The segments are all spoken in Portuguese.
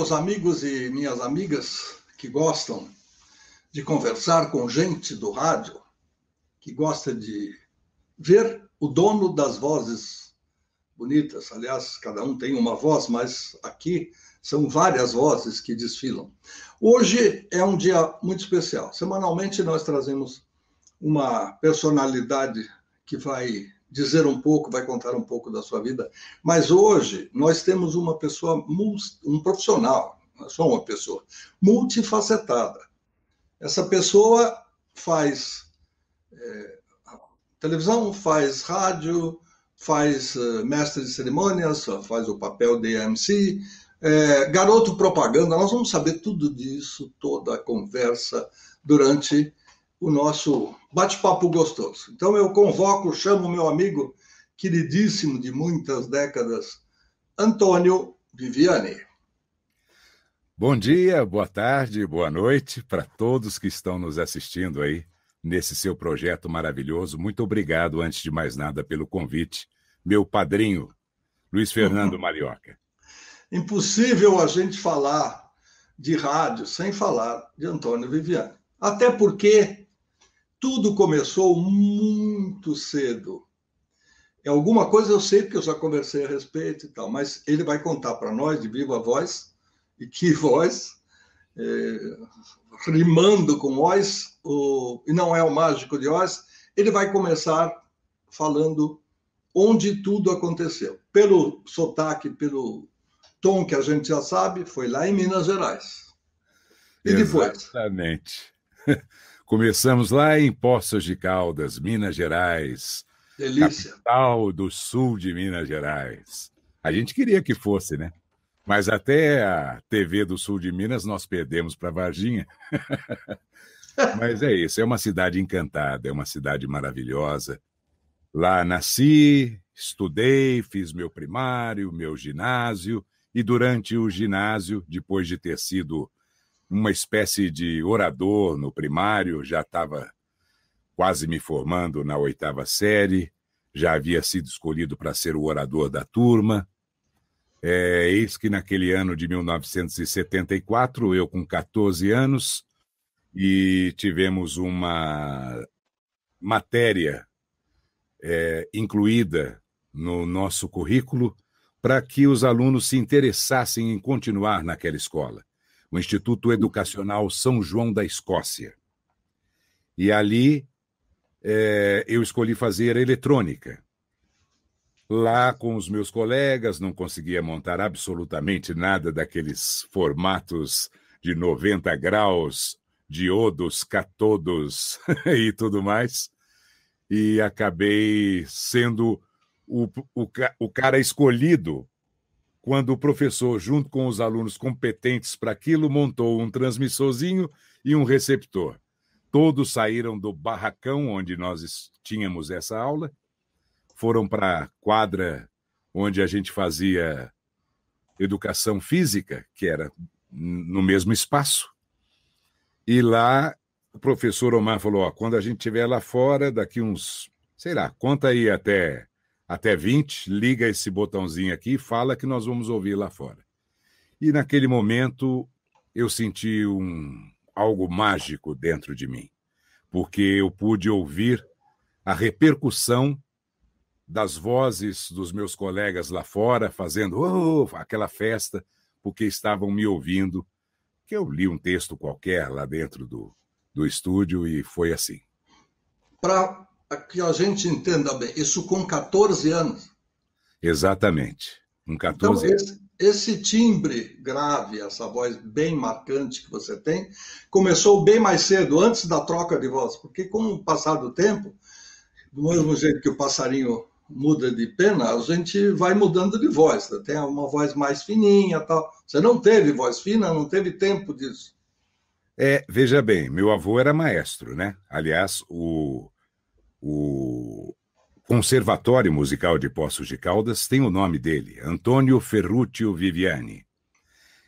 meus amigos e minhas amigas que gostam de conversar com gente do rádio, que gosta de ver o dono das vozes bonitas. Aliás, cada um tem uma voz, mas aqui são várias vozes que desfilam. Hoje é um dia muito especial. Semanalmente nós trazemos uma personalidade que vai dizer um pouco, vai contar um pouco da sua vida. Mas hoje nós temos uma pessoa, um profissional, não é só uma pessoa, multifacetada. Essa pessoa faz televisão, faz rádio, faz mestre de cerimônias, faz o papel de MC, garoto propaganda. Nós vamos saber tudo disso, toda a conversa durante o nosso bate-papo gostoso. Então eu convoco, chamo meu amigo queridíssimo de muitas décadas, Antônio Viviani. Bom dia, boa tarde, boa noite para todos que estão nos assistindo aí nesse seu projeto maravilhoso. Muito obrigado, antes de mais nada, pelo convite. Meu padrinho, Luiz Fernando Marioca. Impossível a gente falar de rádio sem falar de Antônio Viviani. Até porque tudo começou muito cedo. Alguma coisa eu sei, porque eu já conversei a respeito e tal, mas ele vai contar para nós de viva voz, e que voz, rimando com Oz, e não é o Mágico de Oz. Ele vai começar falando onde tudo aconteceu. Pelo sotaque, pelo tom que a gente já sabe, foi lá em Minas Gerais. E depois? Exatamente. Começamos lá em Poços de Caldas, Minas Gerais. Delícia. Capital do sul de Minas Gerais. A gente queria que fosse, né? Mas até a TV do sul de Minas nós perdemos para Varginha. Mas é isso, é uma cidade encantada, é uma cidade maravilhosa. Lá nasci, estudei, fiz meu primário, meu ginásio, e durante o ginásio, depois de ter sido uma espécie de orador no primário, já estava quase me formando na 8ª série, já havia sido escolhido para ser o orador da turma. Eis que naquele ano de 1974, eu com 14 anos, e tivemos uma matéria incluída no nosso currículo para que os alunos se interessassem em continuar naquela escola, o Instituto Educacional São João da Escócia. E ali eu escolhi fazer eletrônica. Lá com os meus colegas, não conseguia montar absolutamente nada daqueles formatos de 90 graus, diodos, catodos e tudo mais. E acabei sendo o cara escolhido quando o professor, junto com os alunos competentes para aquilo, montou um transmissorzinho e um receptor. Todos saíram do barracão onde nós tínhamos essa aula, foram para a quadra onde a gente fazia educação física, que era no mesmo espaço. E lá o professor Omar falou, quando a gente estiver lá fora, daqui uns, sei lá, conta aí até 20, liga esse botãozinho aqui e fala que nós vamos ouvir lá fora. E naquele momento eu senti algo mágico dentro de mim, porque eu pude ouvir a repercussão das vozes dos meus colegas lá fora, fazendo aquela festa, porque estavam me ouvindo, que eu li um texto qualquer lá dentro do estúdio e foi assim. Para que a gente entenda bem, isso com 14 anos? Exatamente, com 14 então, anos. Esse timbre grave, essa voz bem marcante que você tem, começou bem mais cedo, antes da troca de voz, porque com o passar do tempo, do mesmo jeito que o passarinho muda de pena, a gente vai mudando de voz, né? Tem uma voz mais fininha, tal. Você não teve voz fina, não teve tempo disso. Veja bem, meu avô era maestro, né? Aliás, o Conservatório Musical de Poços de Caldas tem o nome dele, Antônio Ferruccio Viviani.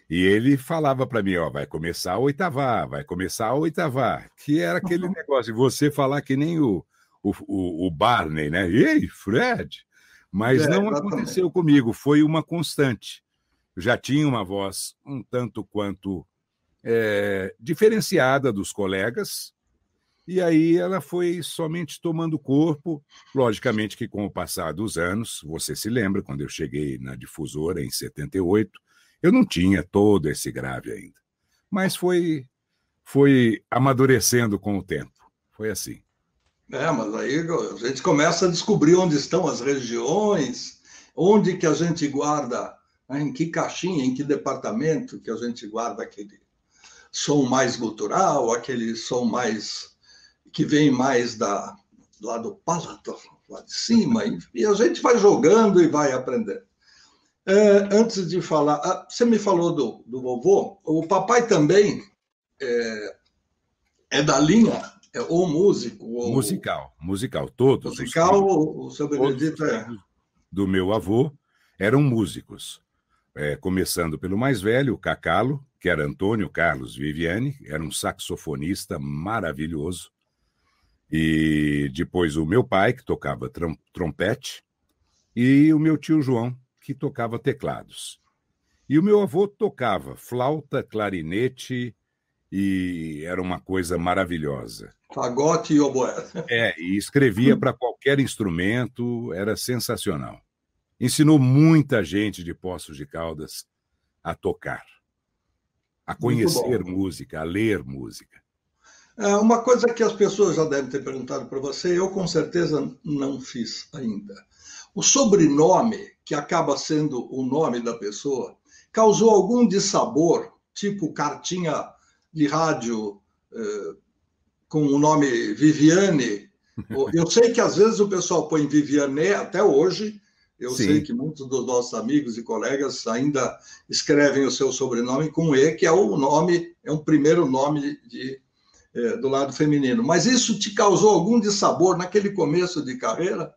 E ele falava para mim, vai começar a oitava, vai começar a oitava, que era aquele negócio de você falar que nem o Barney, né? Ei, Fred! Mas não aconteceu comigo, foi uma constante. já tinha uma voz um tanto quanto diferenciada dos colegas, e aí ela foi somente tomando corpo. Logicamente que com o passar dos anos, você se lembra, quando eu cheguei na Difusora em 78, eu não tinha todo esse grave ainda. Mas foi amadurecendo com o tempo. Foi assim. Mas aí a gente começa a descobrir onde estão as regiões, onde que a gente guarda, né, em que caixinha, em que departamento que a gente guarda aquele som mais gutural, aquele som mais que vem mais lá do palato, lá de cima, e a gente vai jogando e vai aprendendo. Antes de falar, você me falou do vovô, o papai também é da linha, ou músico. Ou... Musical. Todos musical, os filhos, o seu Benedito do meu avô eram músicos. Começando pelo mais velho, o Cacalo, que era Antônio Carlos Viviani, era um saxofonista maravilhoso. E depois o meu pai, que tocava trompete, e o meu tio João, que tocava teclados. E o meu avô tocava flauta, clarinete, e era uma coisa maravilhosa. Fagote e oboé. E escrevia para qualquer instrumento, era sensacional. Ensinou muita gente de Poços de Caldas a tocar, a conhecer música, a ler música. Uma coisa que as pessoas já devem ter perguntado para você, eu com certeza não fiz ainda. O sobrenome, que acaba sendo o nome da pessoa, causou algum dissabor, tipo cartinha de rádio com o nome Viviane? Eu sei que às vezes o pessoal põe Viviane até hoje. Eu Sim. Sei que muitos dos nossos amigos e colegas ainda escrevem o seu sobrenome com E, que é um primeiro nome do lado feminino. Mas isso te causou algum dissabor naquele começo de carreira?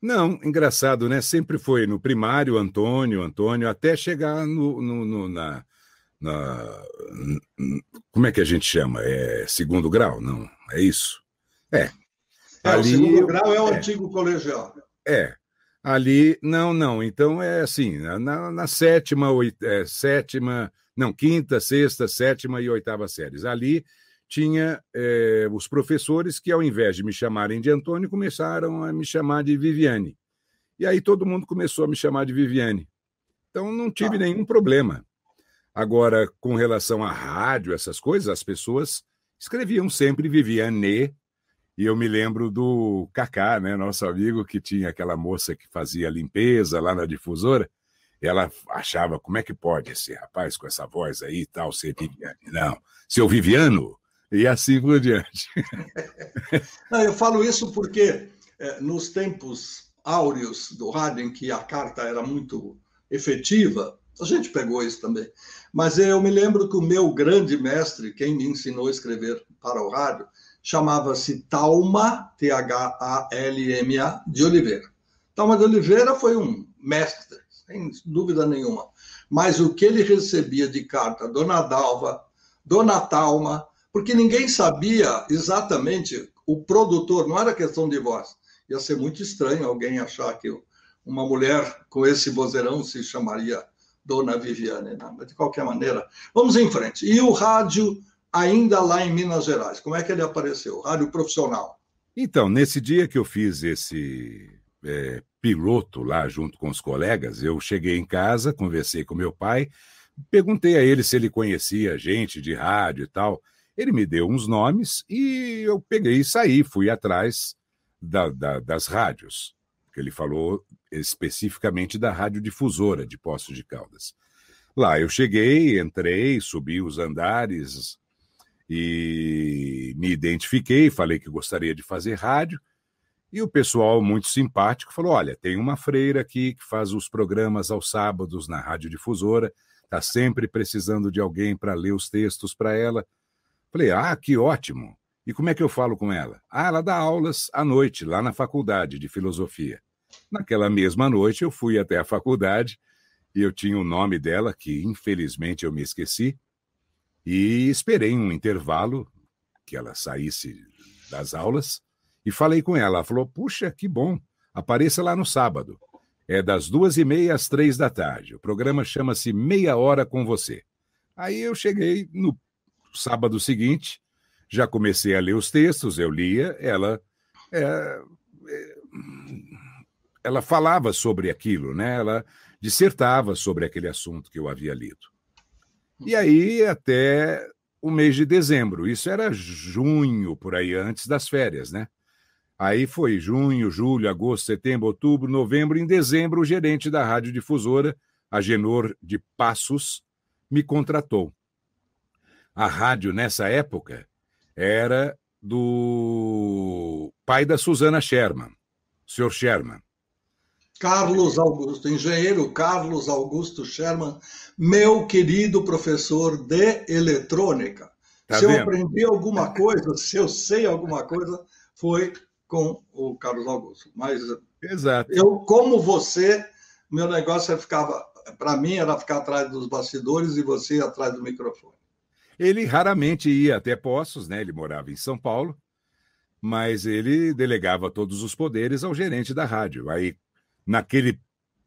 Não, engraçado, né? Sempre foi no primário, Antônio, até chegar como é que a gente chama? Segundo grau? Não, é isso? Ali, o segundo grau é o antigo colegial. Ali, não. Então é assim, na quinta, sexta, sétima e oitava séries. Ali tinha os professores que, ao invés de me chamarem de Antônio, começaram a me chamar de Viviane. E aí todo mundo começou a me chamar de Viviane. Então não tive nenhum problema. Agora, com relação à rádio, essas coisas, as pessoas escreviam sempre Viviane. E eu me lembro do Cacá, né, nosso amigo, que tinha aquela moça que fazia limpeza lá na Difusora. Ela achava, como é que pode esse rapaz com essa voz aí e tal, ser Viviane? Não, seu Viviano, e assim por diante. Não, eu falo isso porque nos tempos áureos do rádio, em que a carta era muito efetiva, a gente pegou isso também. Mas eu me lembro que o meu grande mestre, quem me ensinou a escrever para o rádio, chamava-se Thalma, Thalma, de Oliveira. Thalma de Oliveira foi um mestre, sem dúvida nenhuma. Mas o que ele recebia de carta, Dona Dalva, Dona Thalma, porque ninguém sabia exatamente, o produtor, não era questão de voz. Ia ser muito estranho alguém achar que uma mulher com esse vozeirão se chamaria Dona Viviane. Não, mas de qualquer maneira, vamos em frente. E o rádio ainda lá em Minas Gerais, como é que ele apareceu? Rádio profissional. Então, nesse dia que eu fiz esse piloto lá junto com os colegas, eu cheguei em casa, conversei com meu pai, perguntei a ele se ele conhecia gente de rádio e tal. Ele me deu uns nomes e eu peguei e saí, fui atrás das rádios, que ele falou especificamente da Rádio Difusora de Poços de Caldas. Lá eu cheguei, entrei, subi os andares e me identifiquei, falei que gostaria de fazer rádio, e o pessoal muito simpático falou, olha, tem uma freira aqui que faz os programas aos sábados na Rádio Difusora, está sempre precisando de alguém para ler os textos para ela. Falei, que ótimo. E como é que eu falo com ela? Ela dá aulas à noite, lá na faculdade de filosofia. Naquela mesma noite eu fui até a faculdade e eu tinha o nome dela, que infelizmente eu me esqueci, e esperei um intervalo que ela saísse das aulas e falei com ela. Ela falou, puxa, que bom, apareça lá no sábado. é das 2h30 às 3 da tarde. O programa chama-se Meia Hora com Você. Aí eu cheguei no sábado seguinte, já comecei a ler os textos, eu lia, ela falava sobre aquilo, né? Ela dissertava sobre aquele assunto que eu havia lido. E aí até o mês de dezembro, isso era junho, por aí, antes das férias, né? Aí foi junho, julho, agosto, setembro, outubro, novembro. Em dezembro, o gerente da radiodifusora, Agenor de Passos, me contratou. A rádio, nessa época, era do pai da Susana Sherman, o senhor Sherman. Carlos Augusto, engenheiro Carlos Augusto Sherman, meu querido professor de eletrônica. Tá se vendo? Eu aprendi alguma coisa, se eu sei alguma coisa, foi com o Carlos Augusto. Mas Exato. eu, como você, meu negócio ficava, para mim, era ficar atrás dos bastidores e você atrás do microfone. Ele raramente ia até Poços, né? Ele morava em São Paulo, mas ele delegava todos os poderes ao gerente da rádio. Aí, naquele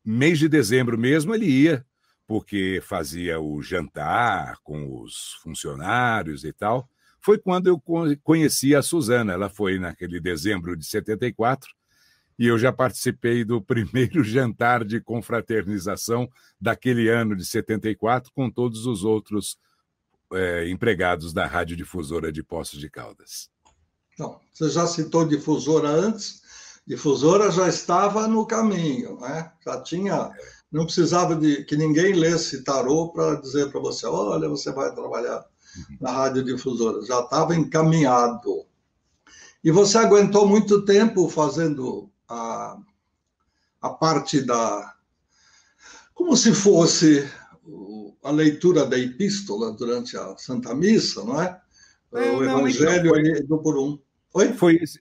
mês de dezembro mesmo, ele ia, porque fazia o jantar com os funcionários e tal. Foi quando eu conheci a Susana. Ela foi naquele dezembro de 74 e eu já participei do primeiro jantar de confraternização daquele ano de 74 com todos os outros empregados da radiodifusora de Poços de Caldas. Então, você já citou difusora antes. Difusora já estava no caminho, né? Já tinha, não precisava de que ninguém lesse tarô para dizer para você, olha, você vai trabalhar na radiodifusora. Já estava encaminhado. E você aguentou muito tempo fazendo a parte da... como se fosse a leitura da epístola durante a Santa Missa, não é? O Evangelho então, por um. Oi?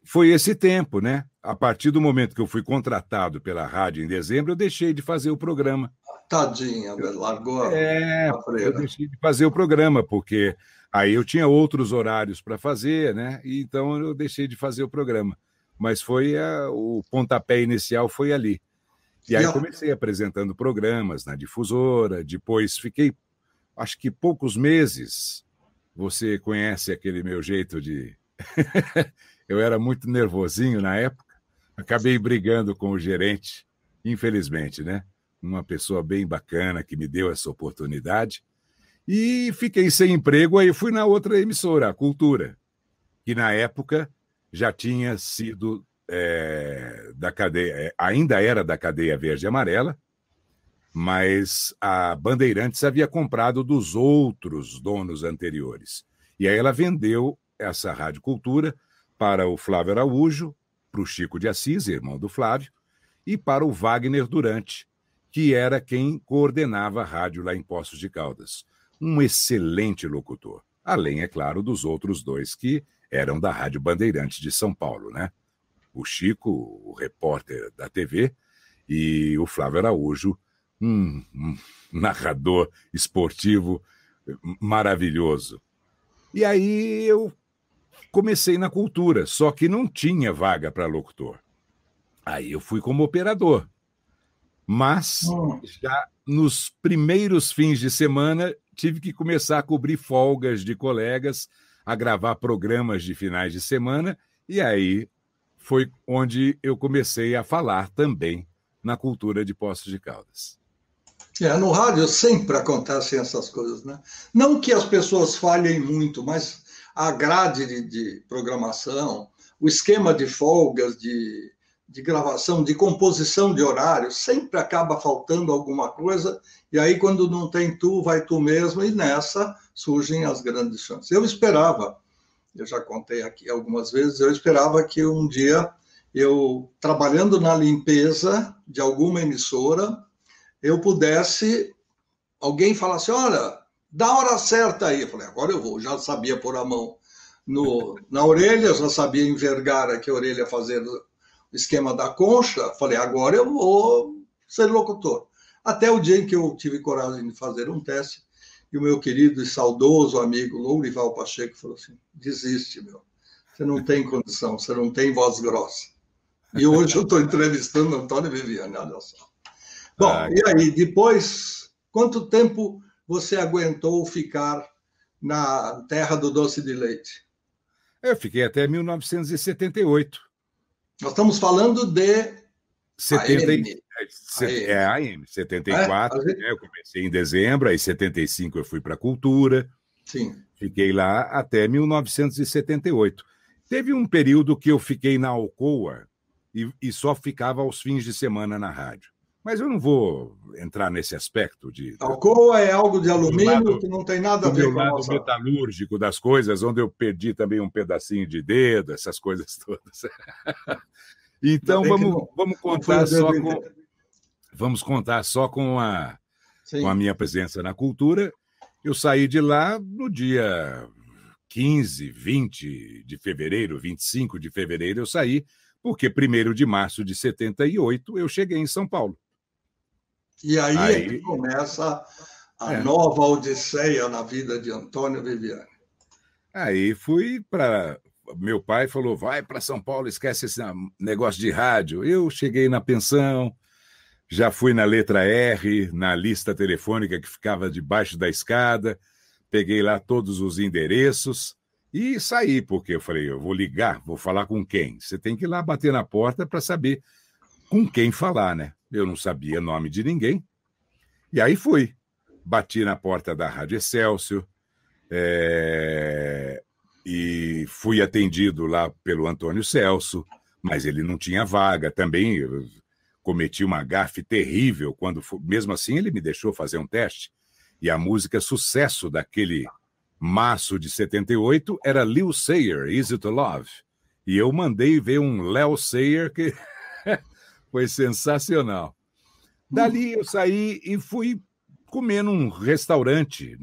Foi esse tempo, né? A partir do momento que eu fui contratado pela rádio em dezembro, eu deixei de fazer o programa. Tadinha, largou a freira. Eu deixei de fazer o programa, porque aí eu tinha outros horários para fazer, né? E então eu deixei de fazer o programa. Mas foi o pontapé inicial foi ali. E aí comecei apresentando programas na difusora, depois fiquei, acho que poucos meses. Você conhece aquele meu jeito de... Eu era muito nervosinho na época, acabei brigando com o gerente, infelizmente, né? Uma pessoa bem bacana que me deu essa oportunidade, e fiquei sem emprego, aí fui na outra emissora, a Cultura, que na época já tinha sido da cadeia, ainda era da cadeia Verde e Amarela, mas a Bandeirantes havia comprado dos outros donos anteriores. E aí ela vendeu essa Rádio Cultura para o Flávio Araújo, para o Chico de Assis, irmão do Flávio, e para o Wagner Durante, que era quem coordenava a rádio lá em Poços de Caldas. Um excelente locutor, além, é claro, dos outros dois que eram da Rádio Bandeirantes de São Paulo, né? O Chico, o repórter da TV, e o Flávio Araújo, um narrador esportivo maravilhoso. E aí eu comecei na Cultura, só que não tinha vaga para locutor. Aí eu fui como operador. Mas já nos primeiros fins de semana tive que começar a cobrir folgas de colegas, a gravar programas de finais de semana, e aí foi onde eu comecei a falar também na Cultura de Poços de Caldas. No rádio sempre acontecem essas coisas, né? Não que as pessoas falhem muito, mas a grade de programação, o esquema de folgas, de gravação, de composição de horário, sempre acaba faltando alguma coisa, e aí quando não tem tu, vai tu mesmo, e nessa surgem as grandes chances. Eu esperava, eu já contei aqui algumas vezes, eu esperava que um dia eu, trabalhando na limpeza de alguma emissora, eu pudesse, alguém falasse, olha, dá a hora certa aí. Eu falei, agora eu vou, já sabia pôr a mão na orelha, já sabia envergar aqui a orelha, fazer o esquema da concha. Falei, agora eu vou ser locutor. Até o dia em que eu tive coragem de fazer um teste, e o meu querido e saudoso amigo Lourival Pacheco falou assim, desiste, meu, você não tem condição, você não tem voz grossa. E hoje eu estou entrevistando Antônio Viviani, olha só. Bom, e aí, depois, quanto tempo você aguentou ficar na terra do doce de leite? Eu fiquei até 1978. Nós estamos falando de 70, AM. AM, 74, Gente... né? Eu comecei em dezembro, aí 75 eu fui para a Cultura. Sim. Fiquei lá até 1978. Teve um período que eu fiquei na Alcoa e só ficava aos fins de semana na rádio. Mas eu não vou entrar nesse aspecto de... Alcoa é algo de alumínio que não tem nada a do ver meu com a lado nossa... metalúrgico das coisas, onde eu perdi também um pedacinho de dedo, essas coisas todas. Então, vamos contar só com a minha presença na Cultura. Eu saí de lá no dia 15, 20 de fevereiro, 25 de fevereiro eu saí, porque 1º de março de 78 eu cheguei em São Paulo. E aí é que começa a nova odisseia na vida de Antônio Viviani. Aí fui para... Meu pai falou, vai para São Paulo, esquece esse negócio de rádio. Eu cheguei na pensão, já fui na letra R, na lista telefônica que ficava debaixo da escada, peguei lá todos os endereços e saí, porque eu falei, eu vou ligar, vou falar com quem? Você tem que ir lá bater na porta para saber com quem falar, né? Eu não sabia nome de ninguém. E aí fui. Bati na porta da Rádio Excelsior, e fui atendido lá pelo Antônio Celso, mas ele não tinha vaga. Também eu cometi uma gafe terrível, mesmo assim ele me deixou fazer um teste, e a música sucesso daquele março de 78 era Lil Sayer, Easy to Love. E eu mandei ver um Léo Sayer que foi sensacional. Dali eu saí e fui comer num restaurante,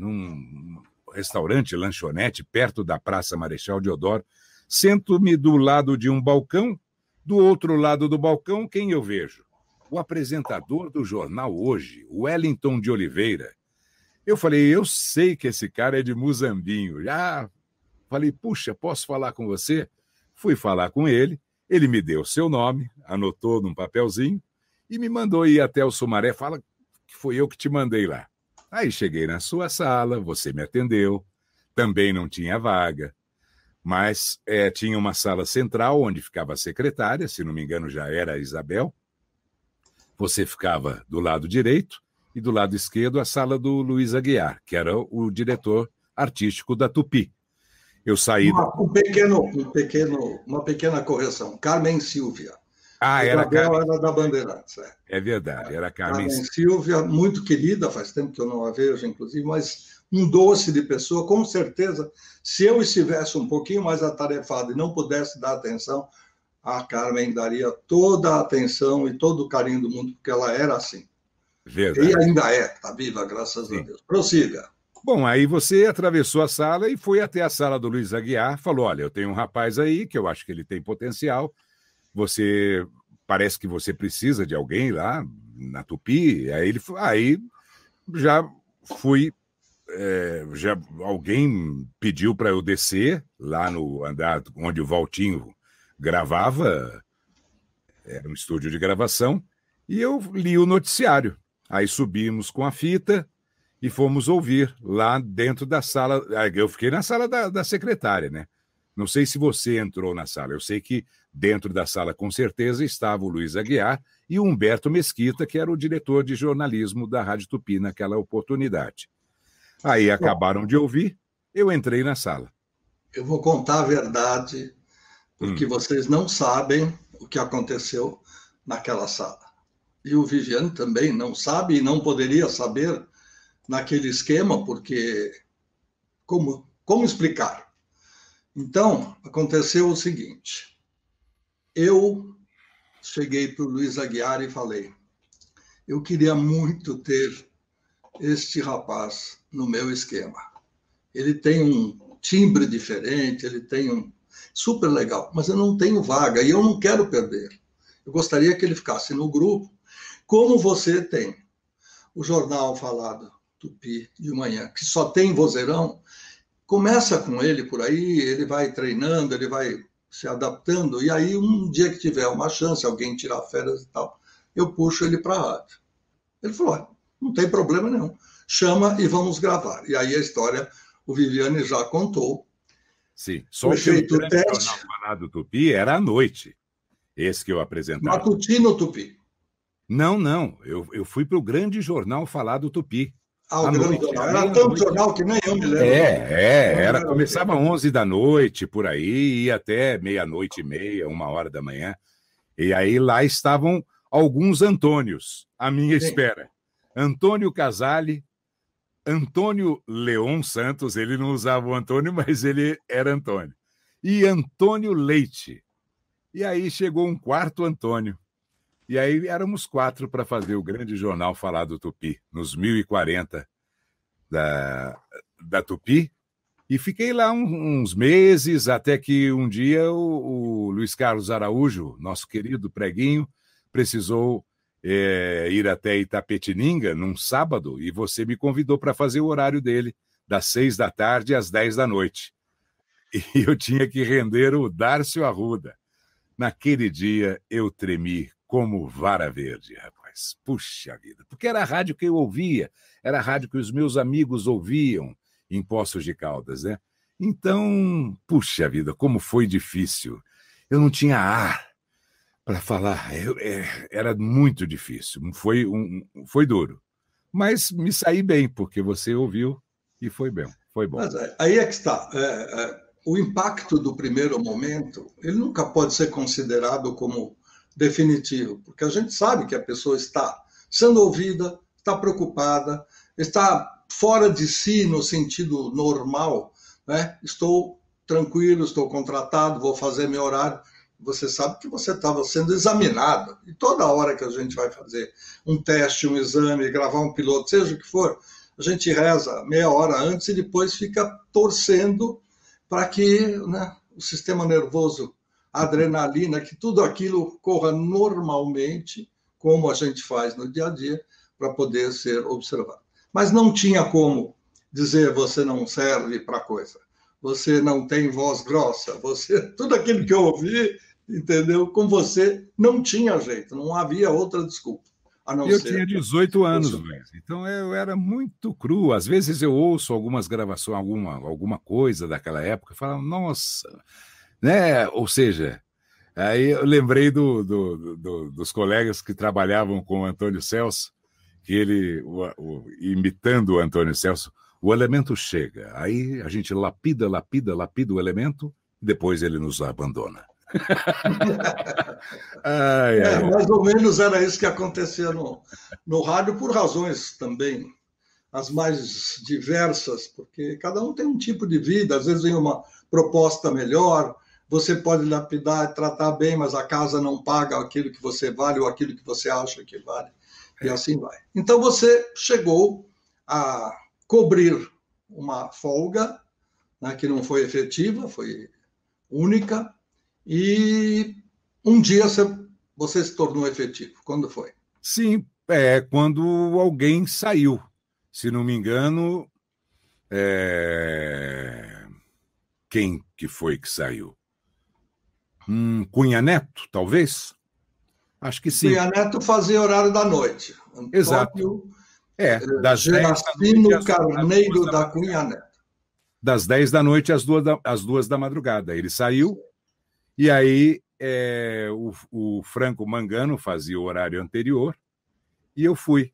lanchonete, perto da Praça Marechal Deodoro. Sento-me do lado de um balcão, do outro lado do balcão, quem eu vejo? O apresentador do jornal Hoje, Wellington de Oliveira. Eu falei, eu sei que esse cara é de Muzambinho. Já falei, puxa, posso falar com você? Fui falar com ele, ele me deu seu nome, anotou num papelzinho e me mandou ir até o Sumaré. Fala que foi eu que te mandei lá. Aí cheguei na sua sala, você me atendeu, também não tinha vaga, mas tinha uma sala central onde ficava a secretária, se não me engano já era a Isabel. Você ficava do lado direito e do lado esquerdo a sala do Luiz Aguiar, que era o diretor artístico da Tupi. Eu saí... Uma pequena correção. Carmen Silvia. Era Carmen. Era da Bandeirantes. É verdade, era Carmen Silvia, muito querida, faz tempo que eu não a vejo, inclusive, mas um doce de pessoa, com certeza. Se eu estivesse um pouquinho mais atarefado e não pudesse dar atenção, a Carmen daria toda a atenção e todo o carinho do mundo, porque ela era assim. Verdade. E ainda está viva, graças a Deus. Prossiga. Bom, aí você atravessou a sala e foi até a sala do Luiz Aguiar, falou, olha, eu tenho um rapaz aí que eu acho que ele tem potencial, parece que você precisa de alguém lá na Tupi. Aí já fui, alguém pediu para eu descer lá no andar onde o Valtinho gravava, era um estúdio de gravação, e eu li o noticiário. Aí subimos com a fita e fomos ouvir lá dentro da sala. Eu fiquei na sala da secretária, né? Não sei se você entrou na sala. Eu sei que dentro da sala, com certeza, estava o Luiz Aguiar e o Humberto Mesquita, que era o diretor de jornalismo da Rádio Tupi naquela oportunidade. Aí acabaram de ouvir, eu entrei na sala. Eu vou contar a verdade, porque vocês não sabem o que aconteceu naquela sala. E o Viviane também não sabe e não poderia saber naquele esquema, porque como explicar? Então, aconteceu o seguinte, eu cheguei para o Luiz Aguiar e falei, eu queria muito ter este rapaz no meu esquema. Ele tem um timbre diferente, ele tem um super legal, mas eu não tenho vaga e eu não quero perder. Eu gostaria que ele ficasse no grupo, como você tem o jornal falado Tupi de manhã, que só tem vozeirão. Começa com ele por aí, ele vai treinando, ele vai se adaptando, e aí um dia que tiver uma chance, alguém tirar férias e tal, eu puxo ele para a rádio. Ele falou, olha, não tem problema nenhum, chama e vamos gravar. E aí a história, o Viviane já contou. Sim, só que o grande jornal falado Tupi era à noite, esse que eu apresentava. Matutino Tupi. Não, eu fui para o grande jornal falado Tupi. Ah, o grande jornal. Era tanto jornal que nem eu me lembro. Começava às 11 da noite, por aí, ia até meia-noite e meia, 1h da manhã. E aí lá estavam alguns Antônios à minha espera. Antônio Casale, Antônio Leon Santos, ele não usava o Antônio, mas ele era Antônio. E Antônio Leite. E aí chegou um quarto Antônio. E aí éramos 4 para fazer o grande jornal falado Tupi, nos 1040 da Tupi. E fiquei lá uns meses, até que um dia o Luiz Carlos Araújo, nosso querido preguinho, precisou ir até Itapetininga num sábado, e você me convidou para fazer o horário dele, das 6 da tarde às 10 da noite. E eu tinha que render o Dárcio Arruda. Naquele dia eu tremi como vara verde, rapaz. Puxa vida. Porque era a rádio que eu ouvia, era a rádio que os meus amigos ouviam em Poços de Caldas, né? Então, puxa vida, como foi difícil. Eu não tinha ar para falar. Era muito difícil. Foi duro. Mas me saí bem, porque você ouviu e foi bem. Foi bom. Mas aí é que está. O impacto do primeiro momento, ele nunca pode ser considerado como definitivo, porque a gente sabe que a pessoa está sendo ouvida, está preocupada, está fora de si no sentido normal, né? Estou tranquilo, estou contratado, vou fazer meu horário. Você sabe que você estava sendo examinado, e toda hora que a gente vai fazer um teste, um exame, gravar um piloto, seja o que for, a gente reza meia hora antes e depois fica torcendo para que, né, o sistema nervoso, a adrenalina, que tudo aquilo corra normalmente, como a gente faz no dia a dia, para poder ser observado. Mas não tinha como dizer você não serve para coisa, você não tem voz grossa, tudo aquilo que eu ouvi, entendeu? Com você não tinha jeito, não havia outra desculpa. Eu tinha 18 anos, Luiz. Então eu era muito cru. Às vezes eu ouço algumas gravações, alguma coisa daquela época, e falo, nossa, né? Ou seja, aí eu lembrei dos colegas que trabalhavam com o Antônio Celso, que ele, imitando o Antônio Celso, o elemento chega, aí a gente lapida o elemento, e depois ele nos abandona. Mais ou menos era isso que acontecia no rádio, por razões também as mais diversas, porque cada um tem um tipo de vida, às vezes vem uma proposta melhor, você pode lapidar, tratar bem, mas a casa não paga aquilo que você vale ou aquilo que você acha que vale, e assim vai. Então você chegou a cobrir uma folga, né, que não foi efetiva, foi única, e um dia você se tornou efetivo. Quando foi? Sim, quando alguém saiu. Se não me engano, quem que foi que saiu? Cunha Neto, talvez? Acho que sim. Cunha Neto fazia horário da noite. Antônio, exato. Das Geracino Carneiro da Cunha Neto. Das 10 da noite às 2 da madrugada. Ele saiu. E aí o Franco Mangano fazia o horário anterior e eu fui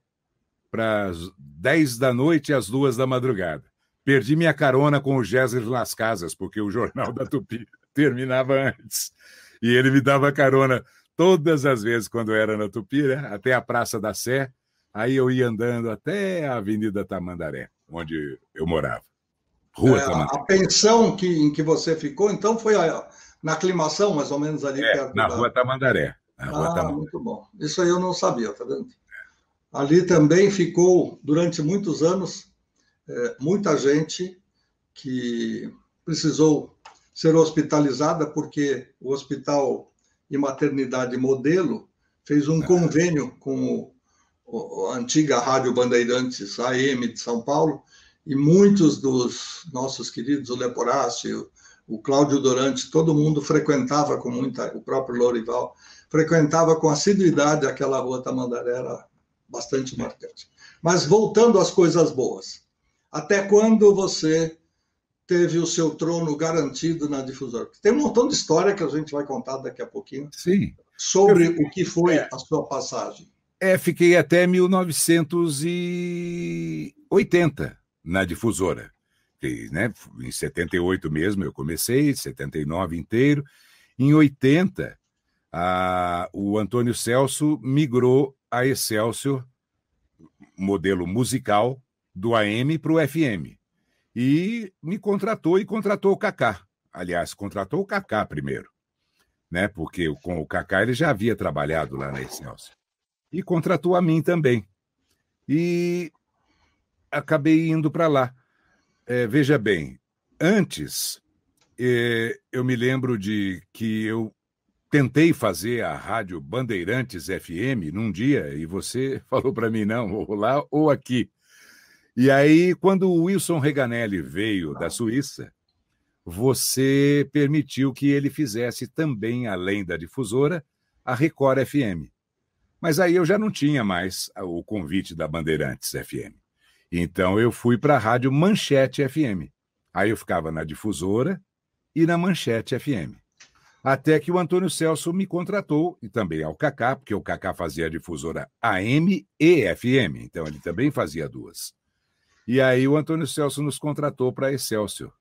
para as 10 da noite às 2 da madrugada. Perdi minha carona com o Géser Las Casas, porque o Jornal da Tupi terminava antes. E ele me dava carona todas as vezes quando eu era na Tupi, né? Até a Praça da Sé. Aí eu ia andando até a Avenida Tamandaré, onde eu morava. Rua Tamandaré. A pensão em que você ficou, então, foi na aclimação, mais ou menos ali perto na Rua Tamandaré. Muito bom. Isso aí eu não sabia, tá vendo? Ali também ficou, durante muitos anos, muita gente que precisou ser hospitalizada porque o Hospital e Maternidade Modelo fez um convênio com a antiga Rádio Bandeirantes AM de São Paulo, e muitos dos nossos queridos, o Leporácio, o Cláudio Dorante, todo mundo frequentava com muita, o próprio Lorival, frequentava com assiduidade aquela Rua Tamandaré, era bastante marcante. Mas voltando às coisas boas, até quando você teve o seu trono garantido na difusora? Tem um montão de história que a gente vai contar daqui a pouquinho. Sim. Sobre o que foi a sua passagem. Fiquei até 1980 na difusora. Fiquei, né, em 78 mesmo eu comecei, 79 inteiro. Em 80, o Antônio Celso migrou a Excelsior, modelo musical, do AM para o FM. E me contratou e contratou o Cacá. Aliás, contratou o Cacá primeiro, né? Porque com o Cacá ele já havia trabalhado lá na Excelsior. E contratou a mim também. E acabei indo para lá. Veja bem, antes, eu me lembro de que eu tentei fazer a Rádio Bandeirantes FM num dia, e você falou para mim, não, ou lá ou aqui. E aí, quando o Wilson Reganelli veio da Suíça, você permitiu que ele fizesse também, além da difusora, a Record FM. Mas aí eu já não tinha mais o convite da Bandeirantes FM. Então eu fui para a Rádio Manchete FM. Aí eu ficava na difusora e na Manchete FM. Até que o Antônio Celso me contratou, e também ao Cacá, porque o Cacá fazia a difusora AM e FM, então ele também fazia duas. E aí o Antônio Celso nos contratou para a Excelsior.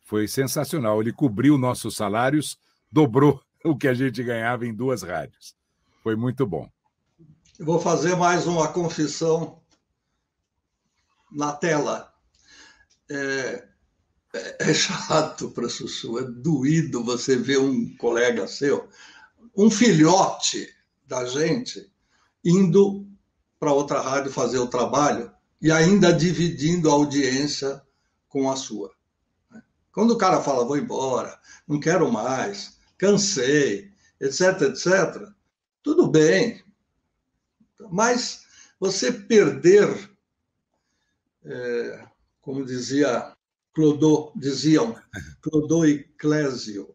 Foi sensacional. Ele cobriu nossos salários, dobrou o que a gente ganhava em duas rádios. Foi muito bom. Eu vou fazer mais uma confissão na tela. É chato para Chuchu, é doído você ver um colega seu, um filhote da gente, indo para outra rádio fazer o trabalho e ainda dividindo a audiência com a sua. Quando o cara fala, vou embora, não quero mais, cansei, etc, etc, tudo bem. Mas você perder, como diziam Clodô e Clésio,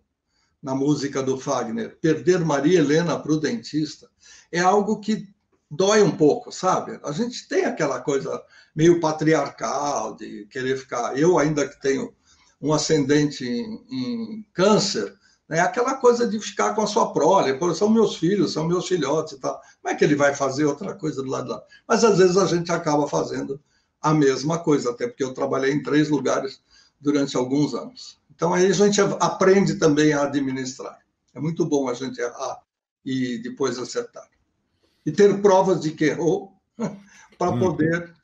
na música do Fagner, perder Maria Helena para o dentista, é algo que dói um pouco, sabe? A gente tem aquela coisa meio patriarcal de querer ficar... Eu ainda que tenho um ascendente em câncer, né? Aquela coisa de ficar com a sua prole, são meus filhos, são meus filhotes e tal. Como é que ele vai fazer outra coisa do lado de lá? Mas às vezes a gente acaba fazendo a mesma coisa, até porque eu trabalhei em 3 lugares durante alguns anos. Então aí a gente aprende também a administrar. É muito bom a gente errar e depois acertar. E ter provas de que errou para poder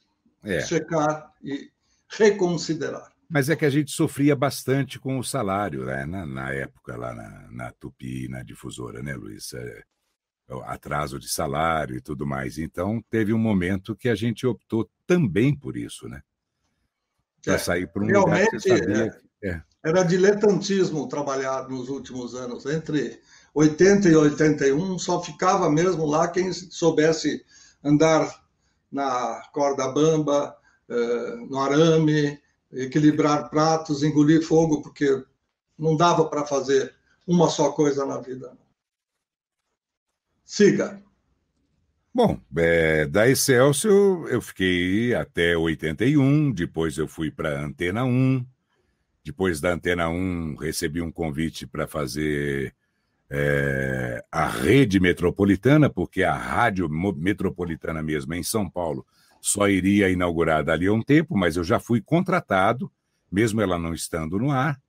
checar e reconsiderar. Mas é que a gente sofria bastante com o salário, né? na época, lá na Tupi, na difusora, né, Luiz? Atraso de salário e tudo mais. Então, teve um momento que a gente optou também por isso, né? Para sair para um lugar que você sabia... Era diletantismo trabalhar nos últimos anos. Entre 80 e 81, só ficava mesmo lá quem soubesse andar na corda bamba, no arame, equilibrar pratos, engolir fogo, porque não dava para fazer uma só coisa na vida. Siga. Bom, da Excelsior eu fiquei até 81, depois eu fui para a Antena 1, depois da Antena 1 recebi um convite para fazer a rede metropolitana, porque a rádio metropolitana mesmo em São Paulo só iria inaugurar dali a um tempo, mas eu já fui contratado, mesmo ela não estando no ar.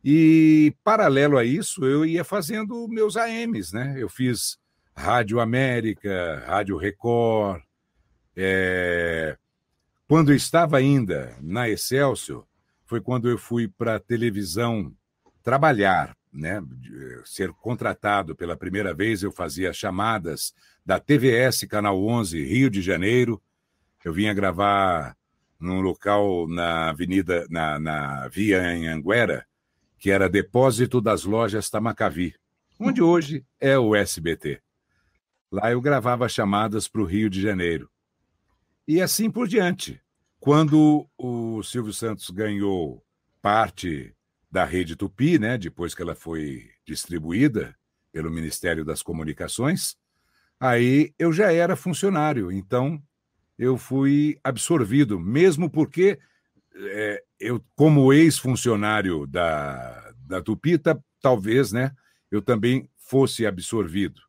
E, paralelo a isso, eu ia fazendo meus AMs, né? Eu fiz Rádio América, Rádio Record. Quando eu estava ainda na Excelsior, foi quando eu fui para a televisão trabalhar, né? Ser contratado pela primeira vez. Eu fazia chamadas da TVS, Canal 11, Rio de Janeiro. Eu vinha gravar num local na avenida, na Via Anhanguera, que era Depósito das Lojas Tamacavi, onde hoje é o SBT. Lá eu gravava chamadas para o Rio de Janeiro. E assim por diante. Quando o Silvio Santos ganhou parte da Rede Tupi, né, depois que ela foi distribuída pelo Ministério das Comunicações, Aí eu já era funcionário, então eu fui absorvido, mesmo porque eu, como ex-funcionário da Tupita, talvez, né, eu também fosse absorvido.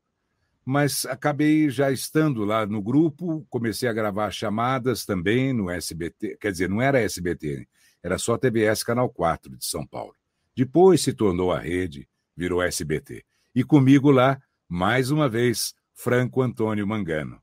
Mas acabei já estando lá no grupo, comecei a gravar chamadas também no SBT, quer dizer, não era SBT, era só TBS Canal 4 de São Paulo. Depois se tornou a rede, virou SBT. E comigo lá, mais uma vez, Franco Antônio Mangano,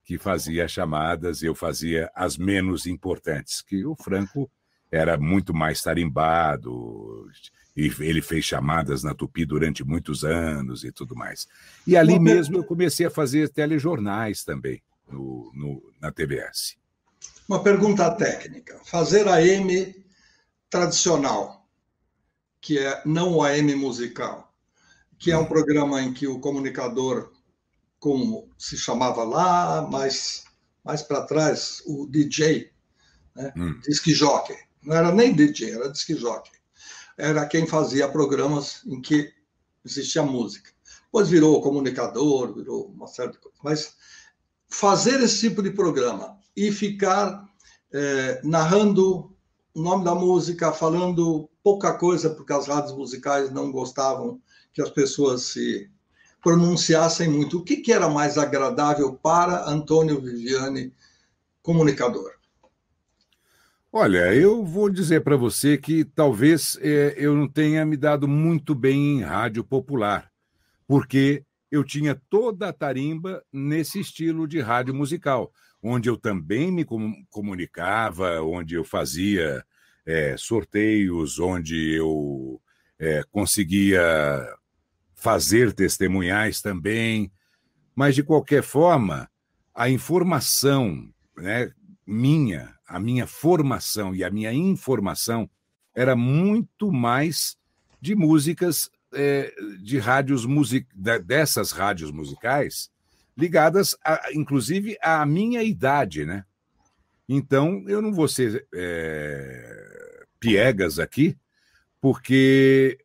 que fazia chamadas, eu fazia as menos importantes, que o Franco era muito mais tarimbado, e ele fez chamadas na Tupi durante muitos anos e tudo mais. E ali mesmo eu comecei a fazer telejornais também, na TBS. Uma pergunta técnica. Fazer AM tradicional, que é não o AM musical, que é um programa em que o comunicador, como se chamava lá, mais para trás, o DJ, né? Disc jockey. Não era nem DJ, era disc jockey. Era quem fazia programas em que existia música. Depois virou comunicador, virou uma série de coisas. Mas fazer esse tipo de programa e ficar narrando o nome da música, falando pouca coisa, porque as rádios musicais não gostavam que as pessoas se pronunciassem muito. O que era mais agradável para Antônio Viviani, comunicador? Olha, eu vou dizer para você que talvez eu não tenha me dado muito bem em rádio popular, porque eu tinha toda a tarimba nesse estilo de rádio musical, onde eu também me comunicava, onde eu fazia sorteios, onde eu conseguia fazer testemunhais também, mas de qualquer forma, a informação, né, a minha formação e a minha informação era muito mais de músicas de rádios dessas rádios musicais ligadas, inclusive, à minha idade, né? Então, eu não vou ser piegas aqui, porque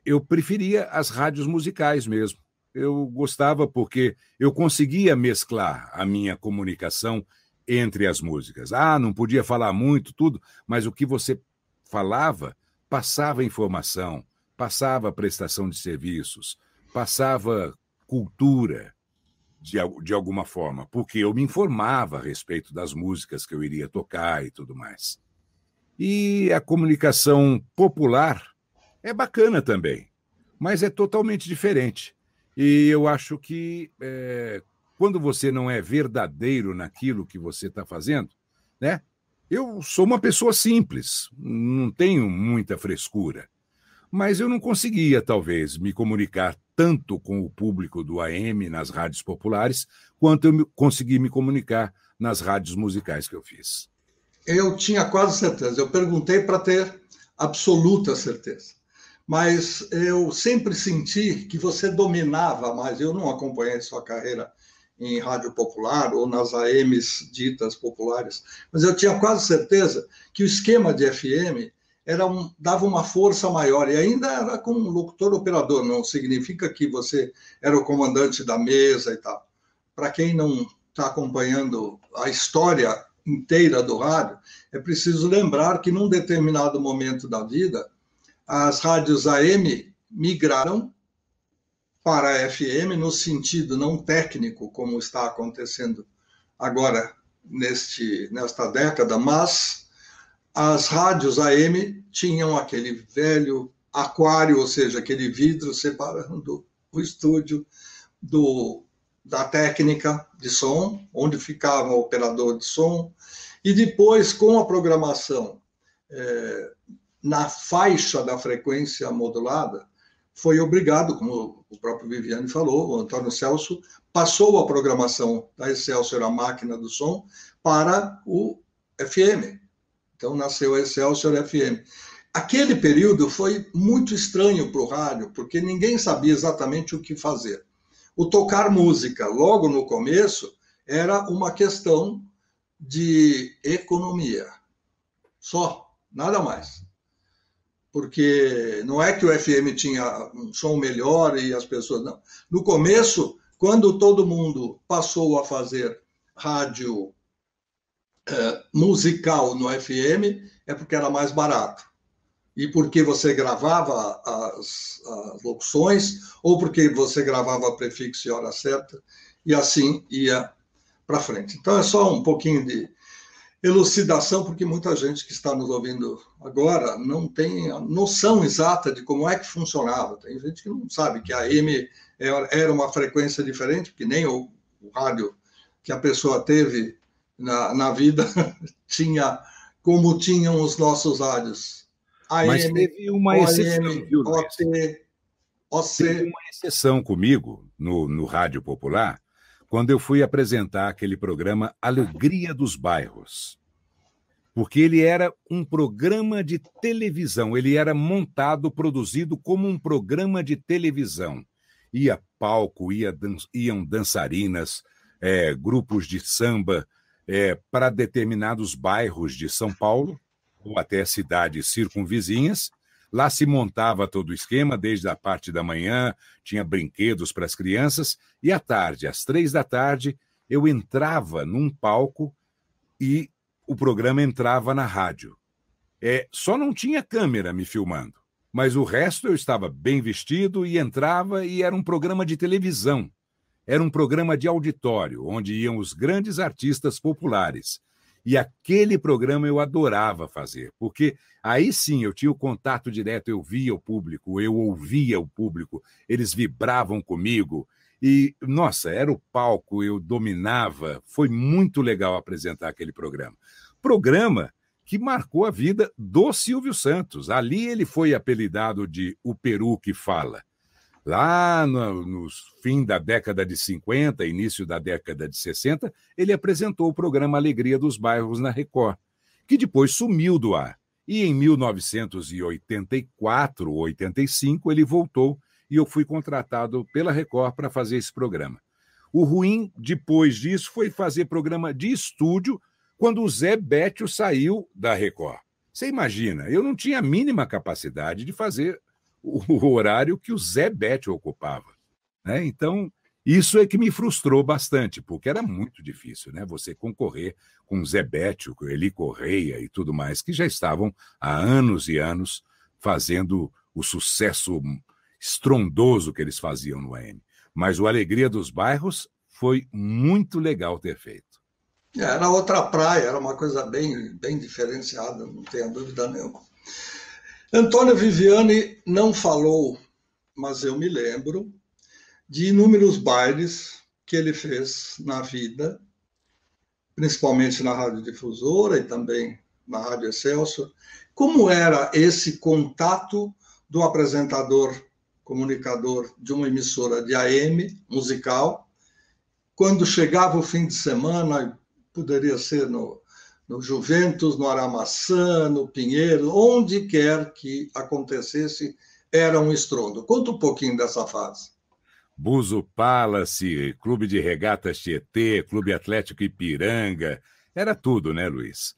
eu preferia as rádios musicais mesmo. Eu gostava porque eu conseguia mesclar a minha comunicação entre as músicas. Não podia falar muito, tudo, mas o que você falava passava informação, passava prestação de serviços, passava cultura de alguma forma, porque eu me informava a respeito das músicas que eu iria tocar e tudo mais. E a comunicação popular é bacana também, mas é totalmente diferente. E eu acho que quando você não é verdadeiro naquilo que você está fazendo, né? Eu sou uma pessoa simples, não tenho muita frescura, mas eu não conseguia, talvez, me comunicar tanto com o público do AM nas rádios populares, quanto eu consegui me comunicar nas rádios musicais que eu fiz. Eu tinha quase certeza. Eu perguntei para ter absoluta certeza. Mas eu sempre senti que você dominava mais. Eu não acompanhei sua carreira em rádio popular ou nas AMs ditas populares, mas eu tinha quase certeza que o esquema de FM dava uma força maior, e ainda era com locutor-operador, não significa que você era o comandante da mesa e tal. Para quem não está acompanhando a história inteira do rádio, é preciso lembrar que num determinado momento da vida, as rádios AM migraram para a FM no sentido não técnico, como está acontecendo agora nesta década, mas as rádios AM tinham aquele velho aquário, ou seja, aquele vidro separando o estúdio da técnica de som, onde ficava o operador de som, e depois, com a programação na faixa da frequência modulada, foi obrigado, como o próprio Viviani falou, o Antônio Celso passou a programação da Excelsior, a máquina do som, para o FM. Então, nasceu a Excelsior FM. Aquele período foi muito estranho para o rádio, porque ninguém sabia exatamente o que fazer. O tocar música, logo no começo, era uma questão de economia. Só, nada mais. Porque não é que o FM tinha um som melhor e as pessoas... Não. No começo, Quando todo mundo passou a fazer rádio musical no FM, é porque era mais barato. E porque você gravava as locuções, ou porque você gravava prefixo e hora certa, e assim ia para frente. Então, é só um pouquinho de elucidação, porque muita gente que está nos ouvindo agora não tem a noção exata de como é que funcionava. Tem gente que não sabe que a AM era uma frequência diferente, que nem o rádio que a pessoa teve na vida tinha como tinham os nossos rádios. AM, Mas teve uma exceção, viu, Luiz? OT, OC. Teve uma exceção comigo no Rádio Popular, quando eu fui apresentar aquele programa Alegria dos Bairros. Porque ele era um programa de televisão, ele era montado, produzido como um programa de televisão. Ia palco, iam dançarinas, grupos de samba para determinados bairros de São Paulo, ou até cidades circunvizinhas. Lá se montava todo o esquema, desde a parte da manhã, tinha brinquedos para as crianças, e à tarde, às 3 da tarde, eu entrava num palco e o programa entrava na rádio. Só não tinha câmera me filmando, mas o resto eu estava bem vestido e entrava, e era um programa de televisão. Era um programa de auditório, onde iam os grandes artistas populares. E aquele programa eu adorava fazer, porque aí sim eu tinha o contato direto, eu via o público, eu ouvia o público, eles vibravam comigo. E, nossa, era o palco, eu dominava. Foi muito legal apresentar aquele programa. Programa que marcou a vida do Silvio Santos. Ali ele foi apelidado de O Peru que Fala. Lá no fim da década de 50, início da década de 60, ele apresentou o programa Alegria dos Bairros na Record, que depois sumiu do ar. E em 1984 ou 85 ele voltou e eu fui contratado pela Record para fazer esse programa. O ruim, depois disso, foi fazer programa de estúdio quando o Zé Béttio saiu da Record. Você imagina, eu não tinha a mínima capacidade de fazer o horário que o Zé Béttio ocupava, né? Então, isso é que me frustrou bastante, porque era muito difícil, né? Você concorrer com o Zé Béttio, com Eli Correia e tudo mais, que já estavam há anos e anos fazendo o sucesso estrondoso que eles faziam no AM. Mas o Alegria dos Bairros foi muito legal ter feito. Era outra praia, era uma coisa bem, bem diferenciada, não tenha dúvida nenhuma. Antônio Viviani não falou, mas eu me lembro de inúmeros bailes que ele fez na vida, principalmente na Rádio Difusora e também na Rádio Excelsior. Como era esse contato do apresentador, comunicador de uma emissora de AM musical, quando chegava o fim de semana, poderia ser no Juventus, no Aramaçã, no Pinheiro, onde quer que acontecesse, era um estrondo. Conta um pouquinho dessa fase. Buzo Palace, Clube de Regatas Tietê, Clube Atlético Ipiranga, era tudo, né, Luiz?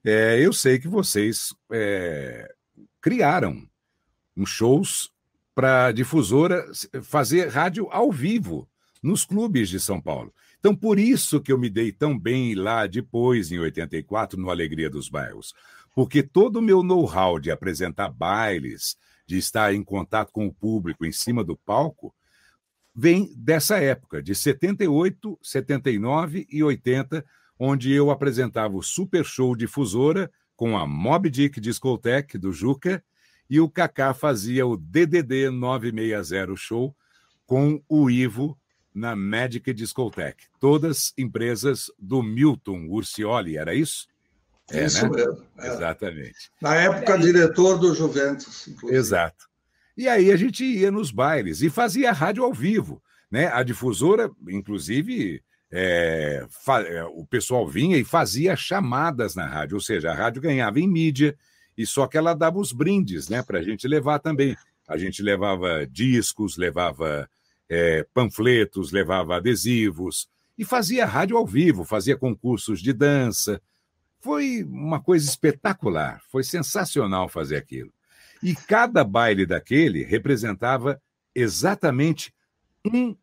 Eu sei que vocês criaram uns shows para a Difusora fazer rádio ao vivo nos clubes de São Paulo. Então, por isso que eu me dei tão bem lá depois, em 84, no Alegria dos Bairros. Porque todo o meu know-how de apresentar bailes, de estar em contato com o público em cima do palco, vem dessa época, de 78, 79 e 80, onde eu apresentava o Super Show Difusora com a Moby Dick Discotheque, do Juca, e o Cacá fazia o DDD 960 Show com o Ivo, na Magic Discotheque. Todas empresas do Milton Urcioli, era isso? Isso, né? Mesmo. Exatamente. Na época, diretor do Juventus, inclusive. Exato. E aí a gente ia nos bailes e fazia rádio ao vivo, né? A Difusora, inclusive, o pessoal vinha e fazia chamadas na rádio, ou seja, a rádio ganhava em mídia, e só que ela dava os brindes, né, para a gente levar também. A gente levava discos, levava panfletos, levava adesivos, e fazia rádio ao vivo, fazia concursos de dança. Foi uma coisa espetacular, foi sensacional fazer aquilo. E cada baile daquele representava exatamente um